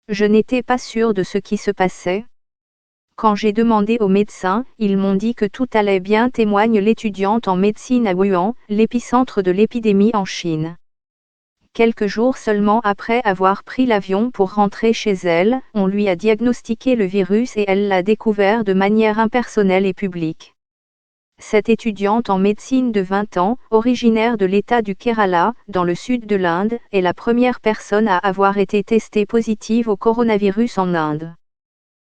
Je n'étais pas sûre de ce qui se passait. Quand j'ai demandé aux médecins, ils m'ont dit que tout allait bien, témoigne l'étudiante en médecine à Wuhan, l'épicentre de l'épidémie en Chine. Quelques jours seulement après avoir pris l'avion pour rentrer chez elle, on lui a diagnostiqué le virus et elle l'a découvert de manière impersonnelle et publique. Cette étudiante en médecine de 20 ans, originaire de l'État du Kerala, dans le sud de l'Inde, est la première personne à avoir été testée positive au coronavirus en Inde.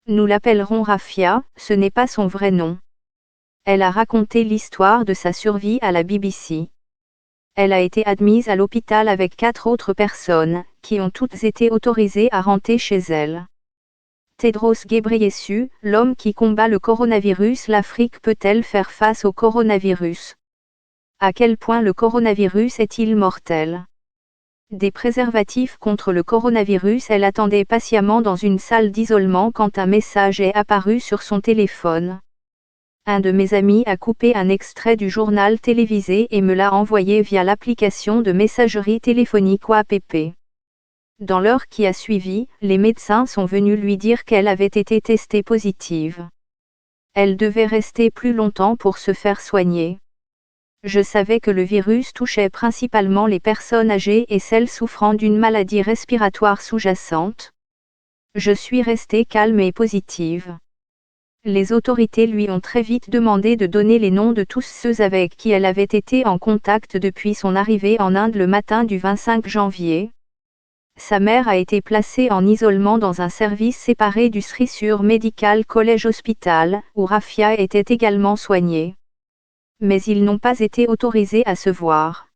Nous l'appellerons Rafia, ce n'est pas son vrai nom. Elle a raconté l'histoire de sa survie à la BBC. Elle a été admise à l'hôpital avec 4 autres personnes, qui ont toutes été autorisées à rentrer chez elle. Tedros Ghebreyesus, l'homme qui combat le coronavirus. L'Afrique peut-elle faire face au coronavirus? À quel point le coronavirus est-il mortel? Des préservatifs contre le coronavirus. Elle attendait patiemment dans une salle d'isolement quand un message est apparu sur son téléphone. Un de mes amis a coupé un extrait du journal télévisé et me l'a envoyé via l'application de messagerie téléphonique WhatsApp. Dans l'heure qui a suivi, les médecins sont venus lui dire qu'elle avait été testée positive. Elle devait rester plus longtemps pour se faire soigner. Je savais que le virus touchait principalement les personnes âgées et celles souffrant d'une maladie respiratoire sous-jacente. Je suis restée calme et positive. Les autorités lui ont très vite demandé de donner les noms de tous ceux avec qui elle avait été en contact depuis son arrivée en Inde le matin du 25 janvier. Sa mère a été placée en isolement dans un service séparé du Thrissur Medical College Hospital, où Rafia était également soignée. Mais ils n'ont pas été autorisés à se voir.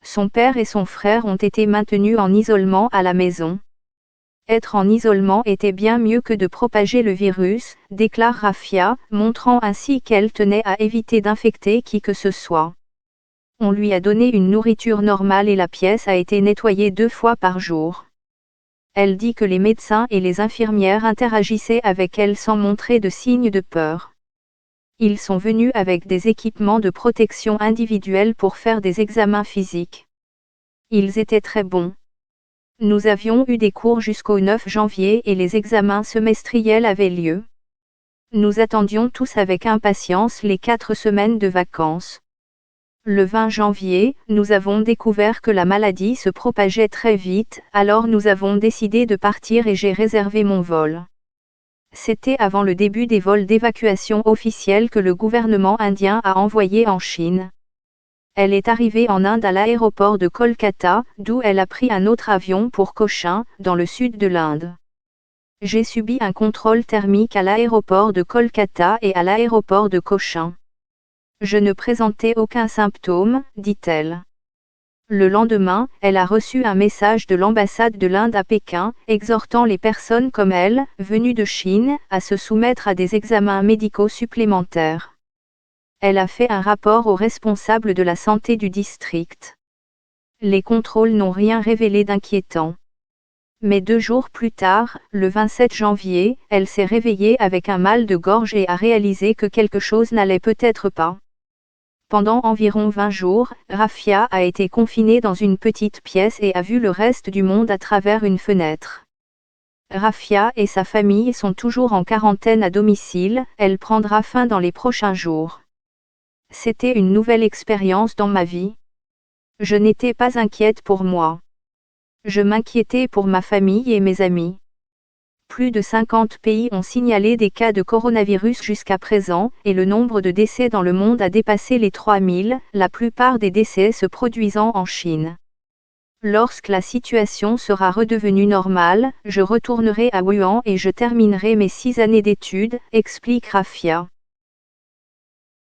Son père et son frère ont été maintenus en isolement à la maison. Être en isolement était bien mieux que de propager le virus, déclare Rafia, montrant ainsi qu'elle tenait à éviter d'infecter qui que ce soit. On lui a donné une nourriture normale et la pièce a été nettoyée 2 fois par jour. Elle dit que les médecins et les infirmières interagissaient avec elle sans montrer de signes de peur. Ils sont venus avec des équipements de protection individuelle pour faire des examens physiques. Ils étaient très bons. Nous avions eu des cours jusqu'au 9 janvier et les examens semestriels avaient lieu. Nous attendions tous avec impatience les 4 semaines de vacances. Le 20 janvier, nous avons découvert que la maladie se propageait très vite, alors nous avons décidé de partir et j'ai réservé mon vol. C'était avant le début des vols d'évacuation officiels que le gouvernement indien a envoyés en Chine. Elle est arrivée en Inde à l'aéroport de Kolkata, d'où elle a pris un autre avion pour Cochin, dans le sud de l'Inde. J'ai subi un contrôle thermique à l'aéroport de Kolkata et à l'aéroport de Cochin. Je ne présentais aucun symptôme, dit-elle. Le lendemain, elle a reçu un message de l'ambassade de l'Inde à Pékin, exhortant les personnes comme elle, venues de Chine, à se soumettre à des examens médicaux supplémentaires. Elle a fait un rapport aux responsables de la santé du district. Les contrôles n'ont rien révélé d'inquiétant. Mais 2 jours plus tard, le 27 janvier, elle s'est réveillée avec un mal de gorge et a réalisé que quelque chose n'allait peut-être pas. Pendant environ 20 jours, Rafia a été confinée dans une petite pièce et a vu le reste du monde à travers une fenêtre. Rafia et sa famille sont toujours en quarantaine à domicile, elle prendra fin dans les prochains jours. C'était une nouvelle expérience dans ma vie. Je n'étais pas inquiète pour moi. Je m'inquiétais pour ma famille et mes amis. Plus de 50 pays ont signalé des cas de coronavirus jusqu'à présent, et le nombre de décès dans le monde a dépassé les 3000, la plupart des décès se produisant en Chine. Lorsque la situation sera redevenue normale, je retournerai à Wuhan et je terminerai mes 6 années d'études, explique Rafia.